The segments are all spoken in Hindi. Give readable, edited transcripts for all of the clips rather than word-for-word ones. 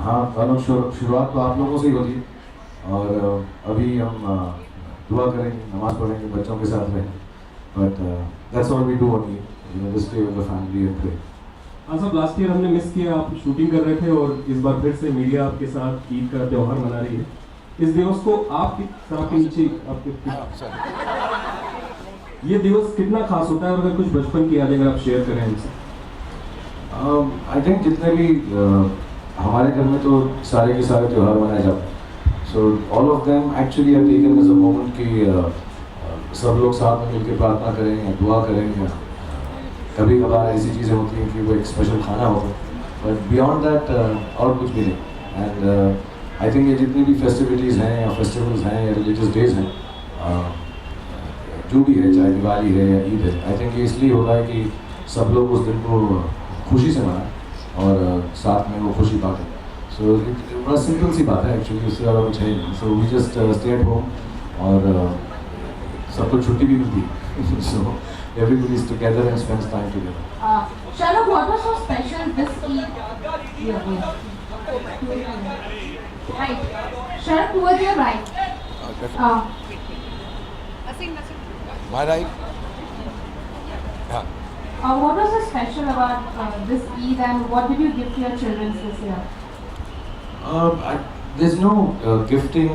हाँ मतलब शुरुआत तो आप लोगों से ही होती है और अभी हम दुआ करेंगे, नमाज़ पढ़ेंगे, बच्चों के साथ रहेंगे, but that's all we do only, you know, just stay with the family and pray. हाँ साहब, लास्ट ईयर हमने मिस किया, आप शूटिंग कर रहे थे और इस बार फिर से मीडिया आपके साथ ईद का त्यौहार मना रही है। इस दिवस को आपकी तरफ के नीचे आपके ये दिवस कितना खास होता है और अगर कुछ बचपन की यादें अगर आप शेयर करें हमसे। आई थिंक जितने भी हमारे घर में तो सारे के सारे त्यौहार मनाए जाते हैं, so all of them actually are taken as a moment कि सब लोग साथ में मिलकर प्रार्थना करें या दुआ करें, या कभी कभार ऐसी चीज़ें होती हैं कि वो एक स्पेशल खाना होता है, बट बियॉन्ड दैट और कुछ भी नहीं। एंड आई थिंक ये जितनी भी फेस्टिविटीज़ हैं या फेस्टिवल्स हैं या रिलीजियस डेज हैं, जो भी है, चाहे दिवाली है या ईद है, आई थिंक ये इसलिए होता है कि सब लोग उस दिन को खुशी से मनाएं और साथ में वो खुशी बांटें। सो बड़ा सिंपल सी बात है एक्चुअली, उससे ज़्यादा कुछ है नहीं। So we just stay at home और सबको छुट्टी भी मिलती है, सो everybody is together and spends time together. Sharuk, what was so special this Eid? Right. Sharuk, towards your right. My right? Yeah. What was so special about this Eid and what did you give to your children this year? There's no gifting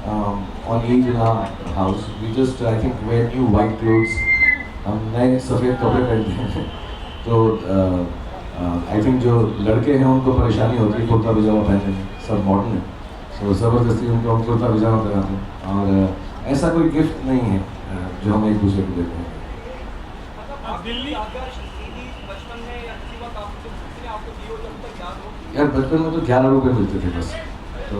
on Eid in our house. We just, I think, wear new white clothes. हम नए सफ़ेद कपड़े पहनते हैं, तो आई थिंक जो लड़के हैं उनको परेशानी होती है कुर्ता पजामा पहनने में, सब मॉडर्न है, सो ज़बरदस्ती उनको हम कुर्ता पजामा पहनाते हैं, और ऐसा कोई गिफ्ट नहीं है जो हम एक दूसरे को देते हैं। यार बचपन में तो 11 रुपये मिलते थे बस, तो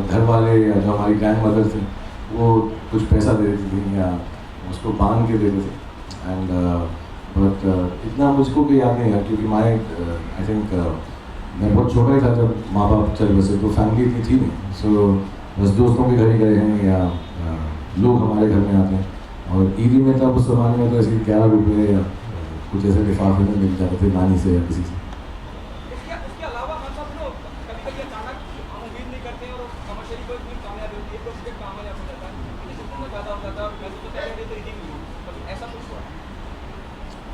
घर वाले या जो हमारी ग्रैंड मदर थी वो कुछ पैसा दे देती थी या उसको बांध के देते थे। एंड बट इतना मुझको भी याद नहीं है क्योंकि आई थिंक मैं बहुत छोटा ही था जब माँ बाप चले बसे, तो फैमिली इतनी थी नहीं, सो बस दोस्तों के घर ही गए हैं या लोग हमारे घर में आते हैं, और ईदी में तब उस ज़माने में तो ऐसे 11 रुपये या कुछ ऐसे लिफाफे में मिल जाते थे नानी से या किसी से।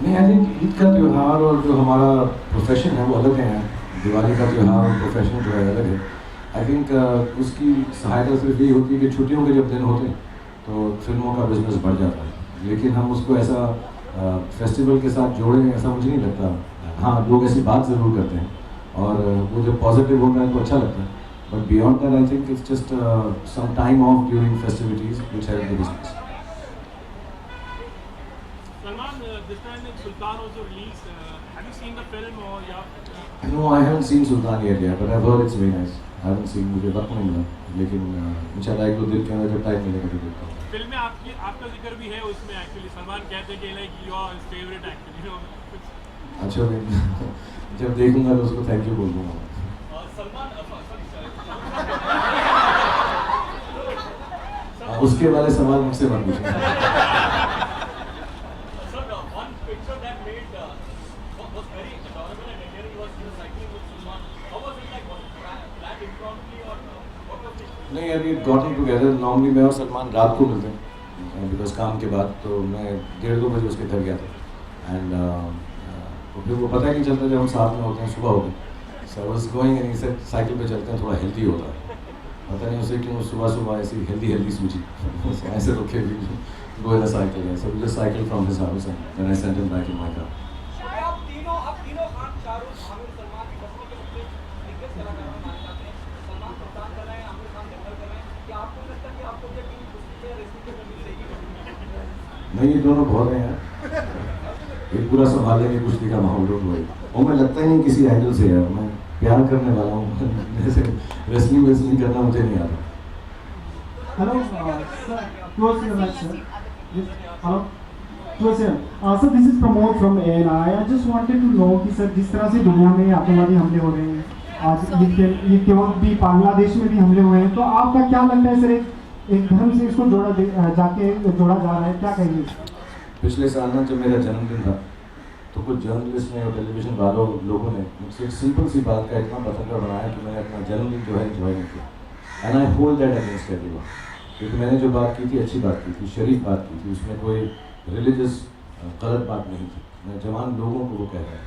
नहीं, आई थिंक ईद का त्यौहार और जो हमारा प्रोफेशन है वो अलग है, दिवाली का त्यौहार और प्रोफेशन जो है अलग है। आई थिंक उसकी सहायता सिर्फ यही होती है कि छुट्टियों के जब दिन होते हैं तो फिल्मों का बिजनेस बढ़ जाता है, लेकिन हम उसको ऐसा फेस्टिवल के साथ जोड़ें ऐसा मुझे नहीं लगता। हाँ, लोग ऐसी बात ज़रूर करते हैं और वो जब पॉजिटिव होता है तो अच्छा लगता है, but beyond that I think it's just some time off during festivities which help the business. Salman, this time Sultan also released. Have you seen the film or yeah? No, I haven't seen Sultan yet, but I've heard it's very nice. I haven't seen, मुझे वक्त नहीं मिला, लेकिन इंशाल्लाह एक दो दिन के अंदर जब टाइम मिलेगा तो देखता हूँ। फिल्म में आपका जिक्र भी है उसमें एक्चुअली, सलमान कहते हैं कि like your favourite actually, you know. अच्छा, जब देखूंगा तो उसको थैंक यू बोल दूँगा। उसके वाले सवाल मुझसे मत पूछना। नहीं यार, ये गॉटिंग टुगेदर नॉर्मली मैं और सलमान रात को मिलते हैं बिकॉज काम के बाद, तो मैं 1:30-2 बजे उसके घर गया था एंड तो फिर वो पता ही नहीं चलता जब हम साथ में होते हैं, सुबह होते हैं। So I was going and he said cycle पे चलते हैं, थोड़ा हेल्दी होता है, पता नहीं उसे क्यों सुबह सुबह ऐसी हेल्दी सूझी ऐसे तो खेल गो इन अ साइकिल है, so we just cycle from his house and then I sent him back in my car. नहीं, ये दोनों बहुत हैं यार, ये पूरा संभाल लेंगे कुश्ती का माहौल लोग भाई, और मैं लगता ही नहीं किसी एंगल से यार, मैं प्यार करने वाला हूँ जैसे रेसलिंग करना मुझे नहीं आता। Hello, sir. Towards your right, sir. Yes. Hello. Towards your. Sir, this is Pramod from ANI. I just wanted to know कि सर जिस तरह से दुनिया में आतंकवादी हमले हो रहे हैं, आज ये केवल भी बांग्लादेश में भी हमले हुए हैं, तो आपका क्या लगता है सर, एक धर्म से इसको जोड़ा जा रहा है, क्या कहेंगे? पिछले साल ना जब मेरा जन्मदिन था तो कुछ जर्नलिस्ट ने और टेलीविजन वालों लोगों ने मुझसे एक सिंपल सी बात का इतना पतंगा बनाया कि मैंने अपना जन्मदिन जो है एंजॉय नहीं किया। And I hold that against everyone, क्योंकि मैंने जो बात की थी अच्छी बात की थी, शरीफ बात की थी, उसमें कोई रिलीजियस गलत बात नहीं थी। मैं जवान लोगों को वो कह रहा है।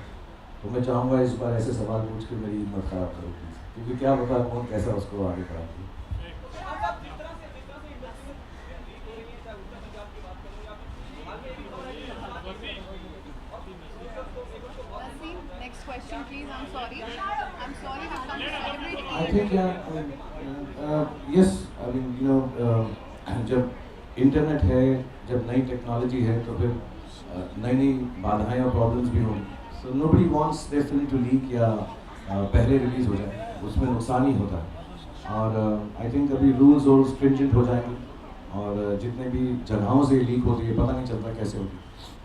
तो मैं चाहूँगा इस बार ऐसे सवाल पूछ के मेरी हिम्मत ख़राब करो प्लीज़, क्योंकि क्या पता कौन कैसा उसको आगे बढ़ाती है। Next question, please. I'm sorry. I'm sorry. We've come to celebrate I Eid. think yes, I mean जब इंटरनेट है, जब नई टेक्नोलॉजी है, तो फिर नई नई बाधाएं और प्रॉब्लम्स भी होंगी। So nobody wants their film to leak या पहले रिलीज हो जाए, उसमें नुकसान ही होता है। और आई थिंक अभी रूल्स और स्ट्रिंजेंट हो जाएंगे, और जितने भी जगहों से लीक होती है पता नहीं चलता कैसे होती।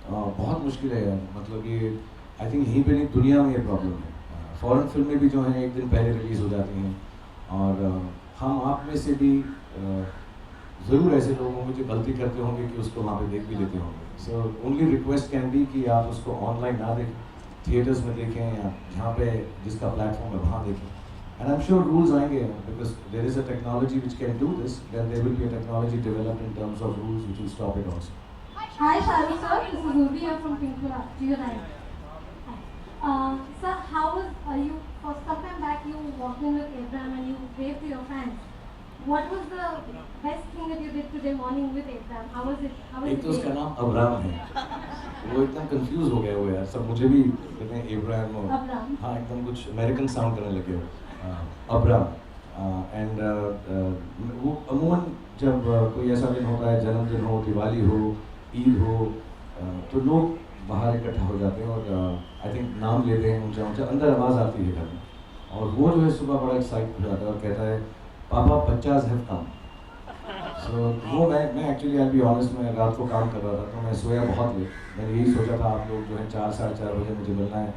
बहुत मुश्किल है यार, मतलब ये आई थिंक यहीं पे नहीं दुनिया में ये प्रॉब्लम है। फॉरेन फिल्में भी जो हैं एक दिन पहले रिलीज़ हो जाती हैं, और हम आप में से भी ज़रूर ऐसे लोग होंगे जो गलती करते होंगे कि उसको वहाँ पे देख भी लेते होंगे। So only request can be कि आप उसको ऑनलाइन ना देखें, थिएटर्स में देखें, या जहाँ पे जिसका प्लेटफॉर्म है वहाँ देखें। And I am sure rules आएंगे, because there is a technology which can do this, then there will be a technology developed in terms of rules which will stop it also. Hi Shahrukh sir, this is Urvi here from Pinkula. Sir, how was you? For some time back, you walked in with Abraham and you waved to your fans. What was the best thing that you did today morning with Abraham? How was it? How was एक it? तो उसका नाम अब्राम है, वो एकदम कंफ्यूज हो गए हुए यार सब, मुझे भी कहते हैं इब्राहिम और Abraham. हाँ एकदम कुछ अमेरिकन साउंड करने लगे हो अब्राम। एंड वो अमूमन जब कोई ऐसा दिन होता है, जन्मदिन हो, दिवाली हो, ईद हो, तो लोग बाहर इकट्ठा हो जाते हैं और आई थिंक नाम लेते हैं ऊंचा ऊंचा, अंदर आवाज़ आती है घर में, और वो जो है सुबह बड़ा एक्साइट हो जाता है और कहता है पापा 50 हैव कम। सो वो मैं एक्चुअली आई बी ऑनेस्ट, मैं रात को काम कर रहा था तो मैं सोया बहुत लेट। मैंने यही सोचा था आप लोग जो है 4 साढ़े 4 बजे मुझे मिलना है,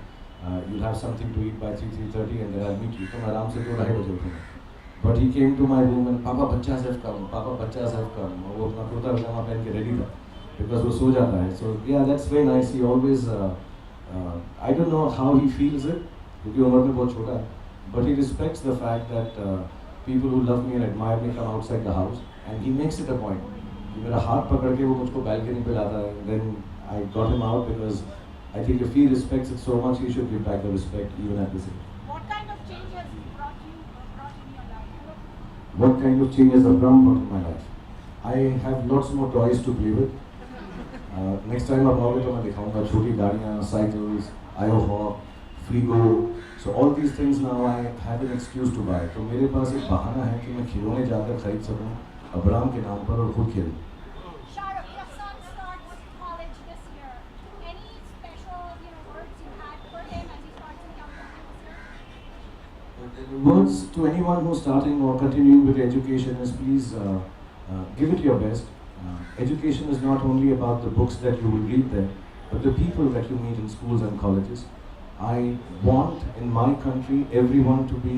you have something to eat by 3:30 and I meet you, तो मैं आराम से 2-2:30 बजे उठूँगा। But he came to my room and पापा 50 हैव कम, पापा 50 हैव कम, और वो अपना कुर्ता पजामा पहन के रेडी था, बिकॉज वो सो जाता है। सो या that's very nice, he always I don't know how he feels it, क्योंकि उम्र में बहुत छोटा है, but he respects the fact that people who love me and admire me come outside the house, and he makes it a point कि मेरा हाथ पकड़ के वो मुझको balcony पे लाता है। Then I got him out because I think if he respects it so much, he should give back the respect even at this age. What kind of change has he brought in your life? What kind of change has Abram brought in my life? I have lots more toys to play with. Next time आप आओगे तो मैं दिखाऊंगा छोटी गाड़ियाँ, cycles, IOHawk, Frigo. So all these things now I have an excuse to buy. तो मेरे पास एक बहाना है कि मैं खिलौने जाकर खरीद सकूं अब्राम के नाम पर और खुद खेलूं। Shahrukh, your son starts college this year. Any special, words you had for him as he starts in campus this year? Words to anyone who's starting or continuing with education is please give it your best. Education is not only about the books that you will read there, but the people that you meet in schools and colleges. I want in my country everyone to be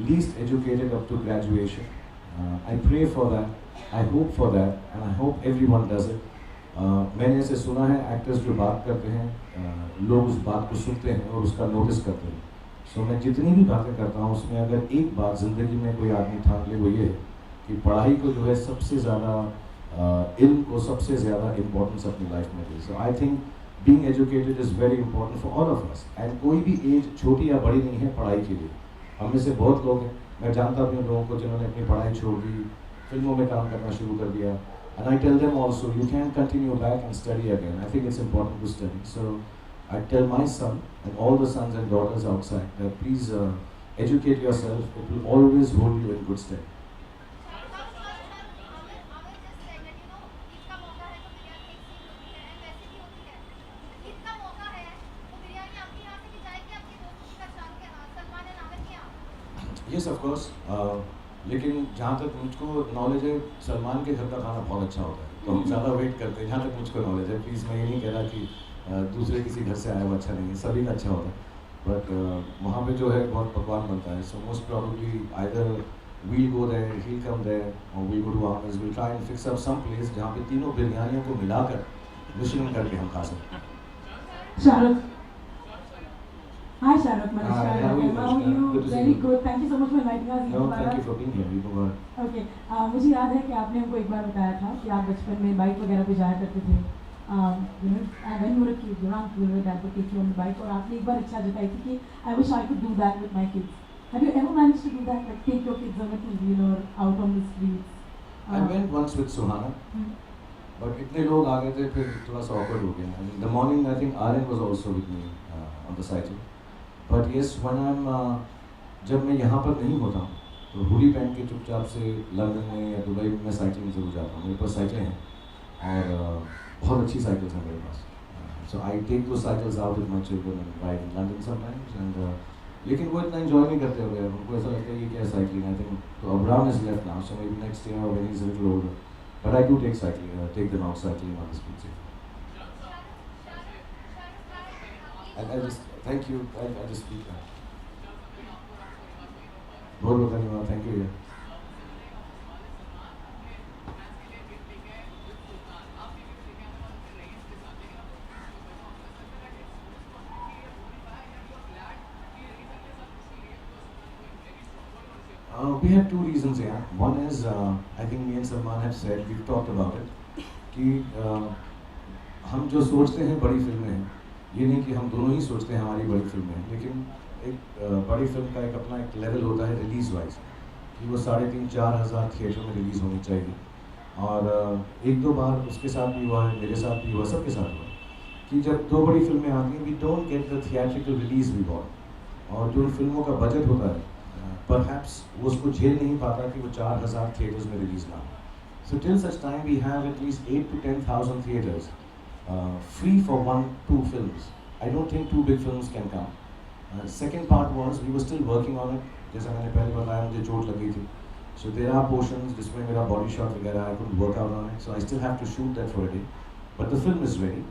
least educated up to graduation. I pray for that, I hope for that, and I hope everyone does it. मैंने ऐसे सुना है एक्टर्स जो बात करते हैं, लोग उस बात को सुनते हैं और उसका नोटिस करते हैं। सो मैं जितनी भी बातें करता हूँ उसमें अगर एक बात ज़िंदगी में कोई आदमी ठान ले, वो ये है कि पढ़ाई को जो है सबसे ज़्यादा इल्म को सबसे ज़्यादा इम्पोर्टेंस अपनी लाइफ में दे। So I think being educated is very important for all of us, and कोई भी एज छोटी या बड़ी नहीं है पढ़ाई के लिए। हम में से बहुत लोग हैं, मैं जानता भी हूँ लोगों को जिन्होंने अपनी पढ़ाई छोड़ दी, फिल्मों में काम करना शुरू कर दिया, and I tell them also you can continue back and study again. I think it's important to study. So I tell my son and all the sons and daughters outside that please educate yourself. It will always hold you in good stead. Yes, of course. लेकिन जहाँ तक मुझको नॉलेज है, सलमान के घर का खाना बहुत अच्छा होता है, तो हम ज़्यादा वेट करते हैं। जहाँ तक मुझको नॉलेज है, प्लीज़ मैं ये नहीं कह रहा कि दूसरे किसी घर से आया हुआ अच्छा नहीं है, सभी का अच्छा होता है, बट वहाँ पे जो है बहुत पकवान बनता है। So most probably either we'll go there, he'll come there, or we'll go to Ames. We'll try and fix up some place जहाँ पे तीनों बिरयानियों को मिलाकर मिश्रण करके हम खा सकते हैं। Shahrukh, Hi Shahrukh, Hi, how are you, Manishka. How are Manishka? you? Good to see Very you. good. Thank you so much for inviting us. No, thank you for being here. You know, Okay. मुझे याद है कि आपने हमको एक बार बताया था कि आप बचपन में बाइक वगैरह पे जाया करते थे. You know, and when you were a kid, around school, your dad would take you on the bike. और आपने एक बार इच्छा जताई थी कि I wish I could do that with my kids. Have you ever managed to do that? Like take your kids on a two-wheeler out on the streets? I went once with Suhana, but इतने लोग आ गए थे फिर थोड़ा सा awkward हो गया. In the morning, I think Aryan was also with me on the cycle. But yes, when I'm जब मैं यहाँ पर नहीं होता हूँ तो हुडी पहन के चुपचाप से लंदन में या दुबई में मैं साइकिलिंग जरूर जाता हूँ. मेरे पास साइकिलें हैं और बहुत अच्छी साइकिल्स हैं मेरे पास. So I take those cycles out with my children and ride in London sometimes. And लेकिन वो इतना enjoy नहीं करते हो गए. उनको ऐसा लगता है कि क्या cycling. I think तो Abraham is left now, so maybe next year when he's a little older. But I do take cycling, take them out cycling on the streets. I just thank you. I just speak now. बहुत बहुत धन्यवाद. Thank you. We have two reasons here. One is, I think me and Salman have said, we've talked about it, कि हम जो सोचते हैं बड़ी फिल्में हैं, ये नहीं कि हम दोनों ही सोचते हैं हमारी बड़ी फिल्में हैं, लेकिन एक बड़ी फिल्म का एक अपना एक लेवल होता है रिलीज़ वाइज कि वो 3,500-4 हज़ार थिएटर में रिलीज़ होनी चाहिए. और एक दो बार उसके साथ भी हुआ है, मेरे साथ भी हुआ, सबके साथ हुआ कि जब दो बड़ी फिल्में आती हैं, we don't get the theatrical release we want. और जो फिल्मों का बजट होता है परहैप्स वो उसको झेल नहीं पाता कि वो 4,000 थिएटर्स में रिलीज़ ना हो. So till such time we have at least 8,000 to 10,000 theatres free for 1-2 films. I don't think 2 big films can come. Second part was we were still working on it. जैसा मैंने पहले बताया मुझे चोट लगी थी. So there are portions जिसमें मेरा body shot वगैरह I couldn't work out on it. So I still have to shoot that for a day. But the film is ready.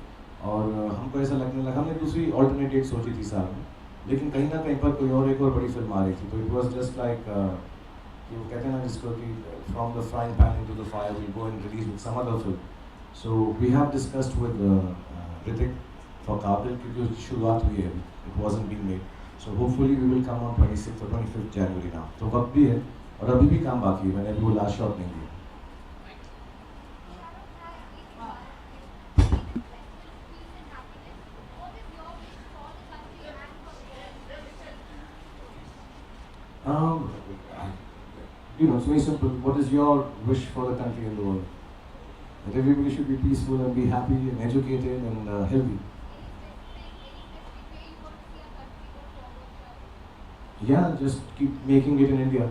और हमको ऐसा लगने लगा हमने दूसरी alternate date सोची थी साल में. लेकिन कहीं ना कहीं पर कोई और एक और बड़ी फिल्म आ रही थी. तो it was just like कि वो कहते हैं ना जिसको कि from the frying pan into the fire we'll go and release with some other film. So we have discussed with Hrithik for Kabil क्योंकि उसकी शुरुआत हुई है. It wasn't being made. So hopefully we will come on 26th or 25th January now. तो वक्त भी है और अभी भी काम बाकी है. मैंने अभी वो लास्ट शॉट नहीं दिया. You know, it's very simple. What is your wish for the country and the world? That everybody should be peaceful and be happy and educated and healthy. Yeah, just keep making it in India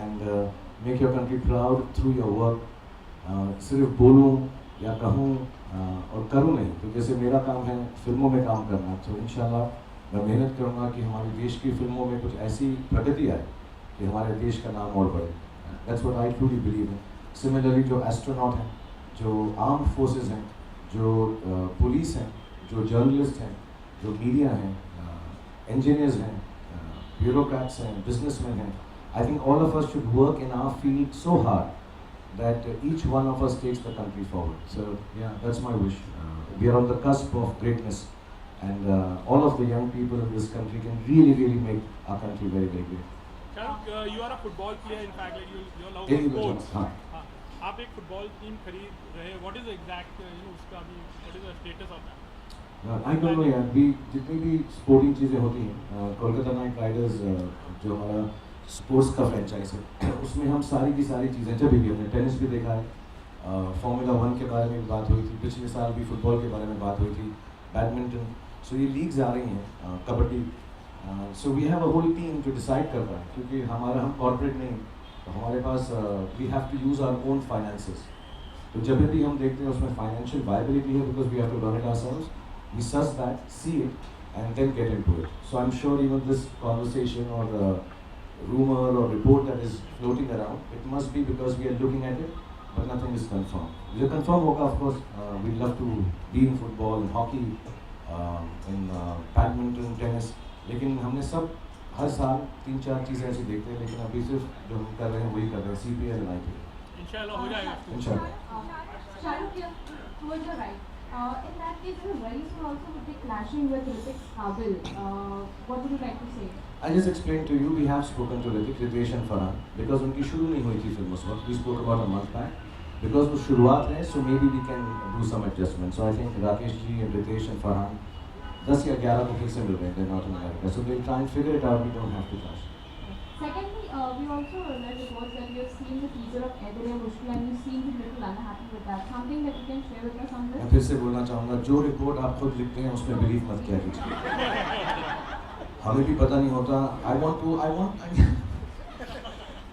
and make your country proud through your work. सिर्फ बोलूं या कहूं और करूं नहीं. तो जैसे मेरा काम है फिल्मों में काम करना, तो इंशाल्लाह मैं मेहनत करूंगा कि हमारे देश की फिल्मों में कुछ ऐसी प्रगति आए कि हमारे देश का नाम और बढ़े. That's what I truly believe in. Similarly, जो एस्ट्रोनॉट हैं, जो आर्म्ड फोर्सेस हैं, जो पुलिस हैं, जो जर्नलिस्ट हैं, जो मीडिया हैं, इंजीनियर्स हैं, ब्यूरोक्रेट्स हैं, बिजनेसमैन हैं, I think all of us should work in our field so hard that each one of us takes the country forward. So yeah, that's my wish. We are on the cusp of greatness, and all of the young people in this country can really, really make our country very, very great. Shahrukh, you are a football player. In fact, like you love Any sports. हाँ. हाँ. आप एक फुटबॉल टीम खरीद रहे. What is the exact उसका अभी what is the status of that? I don't know यार. भी जितनी भी स्पोर्टिंग चीज़ें होती हैं, कोलकाता नाइट राइडर्स जो हमारा स्पोर्ट्स का फ्रेंचाइज है, उसमें हम सारी की सारी चीज़ें जब भी हमने टेनिस भी देखा है, Formula 1 के बारे में भी बात हुई थी, पिछले साल भी फुटबॉल के बारे में बात हुई थी, बैडमिंटन. सो ये लीग्स आ रही हैं, kabaddi. So we have a whole team जो डिसाइड कर रहा है क्योंकि हमारा हम कॉर्पोरेट नहीं, तो हमारे पास we have to use our own finances. तो जब भी हम देखते हैं उसमें फाइनेंशियल वायबिलिटी है because we have to run it ourselves, we search that, see it and then get into it. So I am sure even this conversation और rumor or report that is floating around, it must be because we are looking at it, but nothing is confirmed. जो confirm होगा, of course, we love to be in football, in hockey, in badminton, tennis. लेकिन हमने सब हर साल 3-4 चीज़ें ऐसी देखते हैं, लेकिन अभी सिर्फ जो हम कर रहे हैं वही कर रहे हैं, CPL and IPL. इंशाल्लाह हो जाएगा. इंशाल्लाह. Shahrukh, towards your right. In that case, very soon also would be clashing with Hrithik Qabil. What would you like to say? I just explained to you, we have spoken to Hrithik, Ritesh and Farhan, because उनकी शुरू नहीं हुई थी फिल्म उस वक्त. We spoke about a month back. Because वो शुरुआत है, so maybe we can do some adjustments. So I think Rakesh ji and Ritesh and Farhan 10 या 11 को फिर से मिल रहे हैं. They're not in America, so we'll try and figure it out. We don't have to clash. Secondly, we also read reports that you have seen the teaser of Ae Dil Hai Mushkil and you seem to be a little unhappy with that. Something that you can share with us on this? मैं फिर से बोलना चाहूँगा, जो रिपोर्ट आप खुद लिखते हैं उसमें बिलीव मत किया कीजिए. हमें भी पता नहीं होता.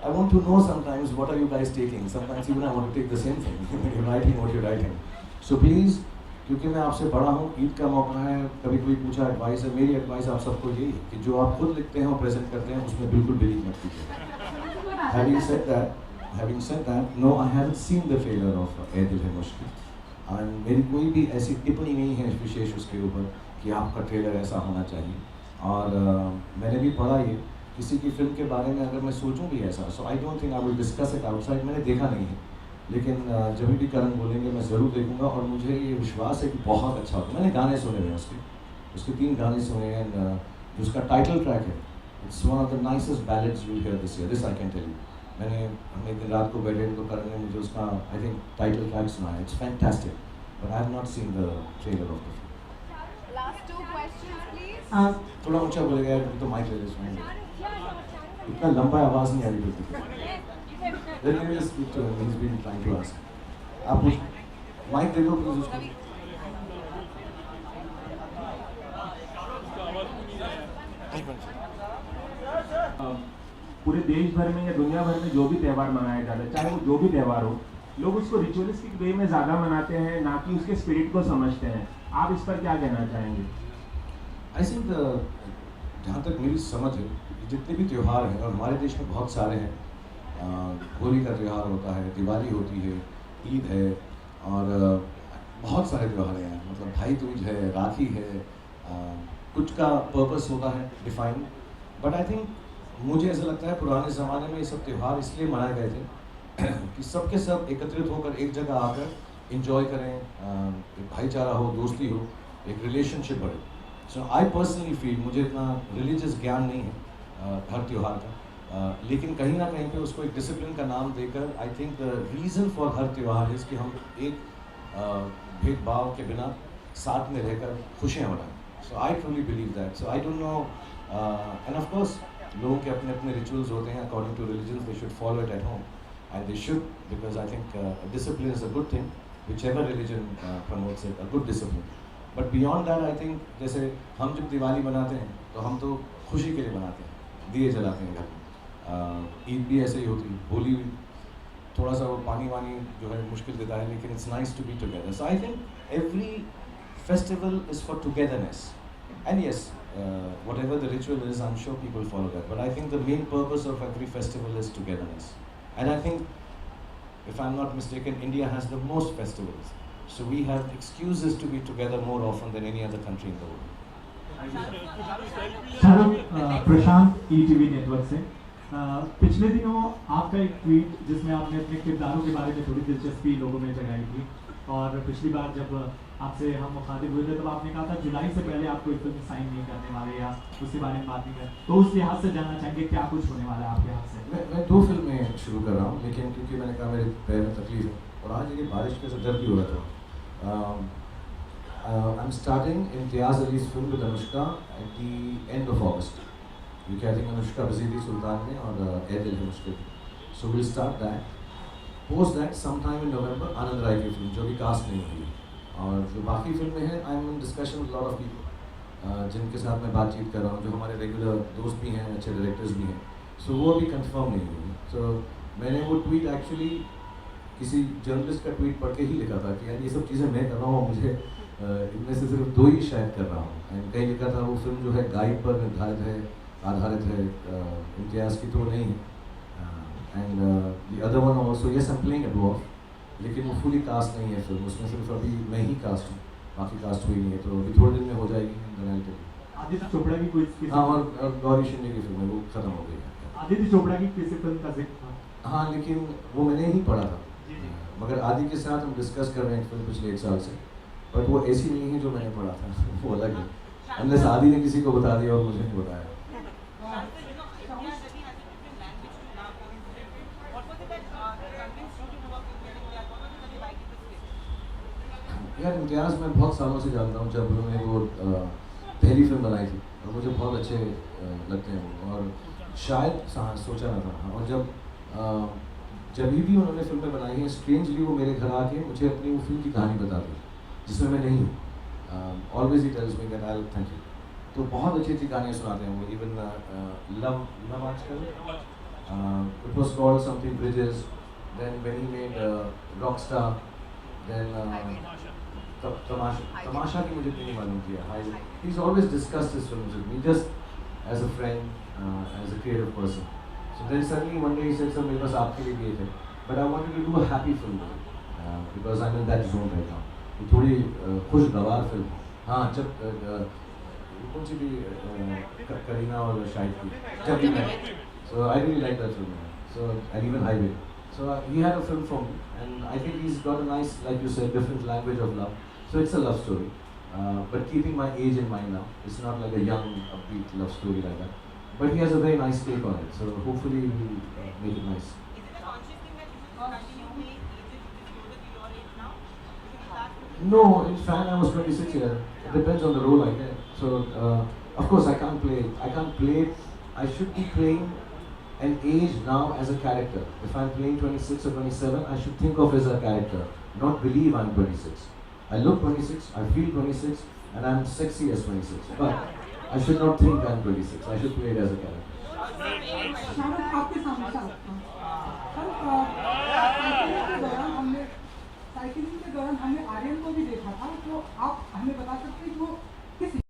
I want to know sometimes what are you guys taking. Sometimes even I want to take the same thing. You're writing what you're writing. So please, क्योंकि मैं आपसे बड़ा हूँ, ईद का मौका है, कभी कोई पूछा एडवाइस है, मेरी एडवाइस आप सबको यही है कि जो आप खुद लिखते हैं और प्रेजेंट करते हैं उसमें बिल्कुल बिलीव मत कीजिए. Having said that, no, I haven't seen the trailer of Ae Dil Hai Mushkil. And मेरी कोई भी ऐसी टिप्पणी नहीं है विशेष उसके ऊपर कि आपका ट्रेलर ऐसा होना चाहिए. और मैंने भी पढ़ा ये किसी की फिल्म के बारे में अगर मैं सोचूं भी ऐसा, so I don't think I will discuss it outside. मैंने देखा नहीं है, लेकिन जब भी करण बोलेंगे मैं ज़रूर देखूंगा और मुझे ये विश्वास है कि बहुत अच्छा होगा. मैंने गाने सुने हुए हैं उसके 3 गाने सुने हैं. जो उसका टाइटल ट्रैक है, it's one of the nicest ballads you will hear this year. This I can tell you. हम एक दिन रात को बैठे तो करण ने मुझे उसका आई थिंक टाइटल ट्रैक सुना है. It's fantastic, but I have not seen the trailer of the film. Last 2 questions, please. थोड़ा ऊंचा बोलेगा यार, तो माइक ले ले सुनेंगे. इतना लंबा आवाज़ नहीं आ रही बिल्कुल. Then let me just speak to him. He's been trying to ask. आप माइक दे दो प्लीज उसको. पूरे देश भर में या दुनिया भर में जो भी त्यौहार मनाया जाता है, चाहे वो जो भी त्यौहार हो, लोग उसको रिचुअलिस्टिक वे में ज़्यादा मनाते हैं, ना कि उसके स्पिरिट को समझते हैं. आप इस पर क्या कहना चाहेंगे? आई थिंक जहाँ तक मेरी समझ है, जितने भी त्यौहार हैं और हमारे देश में बहुत सारे हैं. होली का त्यौहार होता है, दिवाली होती है, ईद है और बहुत सारे त्यौहार हैं. मतलब भाई दूज है, राखी है. कुछ का पर्पस होता है डिफाइन, बट आई थिंक मुझे ऐसा लगता है पुराने ज़माने में ये सब त्यौहार इसलिए मनाए गए थे कि सबके सब एकत्रित होकर एक जगह आकर इंजॉय करें, एक भाईचारा हो, दोस्ती हो, एक रिलेशनशिप बढ़े. सो आई पर्सनली फील, मुझे इतना रिलीजियस ज्ञान नहीं है हर त्यौहार का, लेकिन कहीं ना कहीं पे उसको एक डिसिप्लिन का नाम देकर I think the reason for her त्यौहार इज़ कि हम एक भेदभाव के बिना साथ में रहकर खुशियाँ मनाएं. So I truly believe that. So I don't know, and of course लोगों के अपने अपने रिचुअल्स होते हैं according to religion. They should follow it at home and they should, because I think discipline is a good thing, whichever religion promotes it, a good discipline. But beyond that, I think जैसे हम जब दिवाली मनाते हैं तो हम तो खुशी के लिए मनाते हैं, दिए जलाते हैं घर में. ईद भी ऐसे ही होती है, होली भी थोड़ा सा वो पानी वानी जो है मुश्किल देता है, लेकिन it's nice to be together. So I think every festival is for togetherness. And yes, whatever the ritual is, I'm sure people follow that. But I think the main purpose of every festival is togetherness. And I think, if I'm not mistaken, India has the most festivals. So we have excuses to be together more often than any other country in the world. Shahrukh, Prashant ETV network से. पिछले दिनों आपका एक ट्वीट जिसमें आपने अपने किरदारों के बारे में थोड़ी दिलचस्पी लोगों में जगाई थी, और पिछली बार जब आपसे हम मुखातिब हुए थे तब आपने कहा था जुलाई से पहले आप कोई फिल्म साइन नहीं करने वाले या उसके बारे में बात नहीं कर. तो उस लिहाज से जानना चाहेंगे क्या कुछ होने वाला है आपके हाथ से? मैं 2 फिल्में शुरू कर रहा हूँ, लेकिन क्योंकि मैंने कहा मेरे पैर में तकलीफ है और आज ये बारिश के साथ डर भी हो रहा था. I am starting Imtiaz Ali's film with Anushka at the end of अगस्त. क्योंकि आई थिंक अनुष्का बिजी थी सुल्तान में और ए Dil Hai Mushkil. So will start that. Post that some time in November Anand Rai की फिल्म जो भी कास्ट नहीं हुई. और जो बाकी फिल्में हैं, I am in discussion with lot of people जिनके साथ मैं बातचीत कर रहा हूँ, जो हमारे रेगुलर दोस्त भी हैं, अच्छे डायरेक्टर्स भी हैं. सो वो अभी कंफर्म नहीं हुई. सो मैंने वो ट्वीट एक्चुअली किसी जर्नलिस्ट का ट्वीट पढ़ के ही लिखा था कि यार ये सब चीज़ें मैं कर रहा हूँ, मुझे इनमें से सिर्फ 2 ही शायद कर रहा हूँ. एंड कहीं लिखा था वो फिल्म जो है गाइड पर निर्धारित है, आधारित है, इम्तियाज़ की तो नहीं. And the other one also, yes I am playing a dwarf, लेकिन वो फुली कास्ट नहीं है फिल्म. उसमें सिर्फ अभी मैं ही कास्ट हूँ, बाकी कास्ट हुई नहीं है. तो अभी थोड़े दिन में हो जाएगी. आदित्य चोपड़ा की कोई, हाँ, और गौरी शिंदे की फिल्म है, वो खत्म हो गई है. आदित्य चोपड़ा की किसी फिल्म का जिक्र था? हाँ, लेकिन वो मैंने ही पढ़ा था. मगर आदि के साथ हम डिस्कस कर रहे हैं फिल्म पिछले 1 साल से. बट वो ऐसी नहीं है जो मैंने पढ़ा था, वो अलग है। हमने शादी ने किसी को बता दिया और मुझे नहीं बताया। यार इम्तियाज़ मैं बहुत सालों से जानता हूँ, जब उन्होंने वो पहली फिल्म बनाई थी और मुझे बहुत अच्छे लगते हैं वो, और शायद सोचा ना था। और जब भी उन्होंने फिल्में बनाई हैं, स्ट्रेंजली वो मेरे घर आके मुझे अपनी वो फिल्म की कहानी बता दी जिसमें मैं नहीं हूँ। Always he tells me that I thank you. तो बहुत अच्छी अच्छी कहानियाँ सुनाते हैं वो। Even love Aajkal it was called something Bridges, then when he made Rockstar, then Tamasha की मुझे नहीं मालूम किया। He is always discussed his films with me just as a friend, as a creative person. So then suddenly one day he said, "Sir, मेरे पास आपके लिए भी एक है, but I wanted to do a happy film because I'm in that zone right now." तो थोड़ी खुशगवार फिल्म। हाँ, जब कौन सी भी करीना और शाहिद की, जब भी मैं, so I really like that film. So and even Highway. So he had a film for me, and I think he's got a nice, like you said, different language of love. So it's a love story, but keeping my age in mind now. It's not like a young, upbeat love story like that. But he has a very nice take on it, so hopefully he'll make it nice. Is it a conscious thing that you will continue being aged which is closer to your age now? Because in last movie... No, in fact I was 26 here. It depends on the role I get. So of course I can't play. I should be playing an age now as a character. If I'm playing 26 or 27, I should think of as a character, not believe I'm 26. I look 26, I feel 26, and I'm sexy as 26. But I should not think I'm 26. I should play it as a character. Shahrukh आपके सामने साइकिलिंग के दौरान हमने आर्यन को भी देखा था, तो आप हमें बता सकते हैं कि वो किस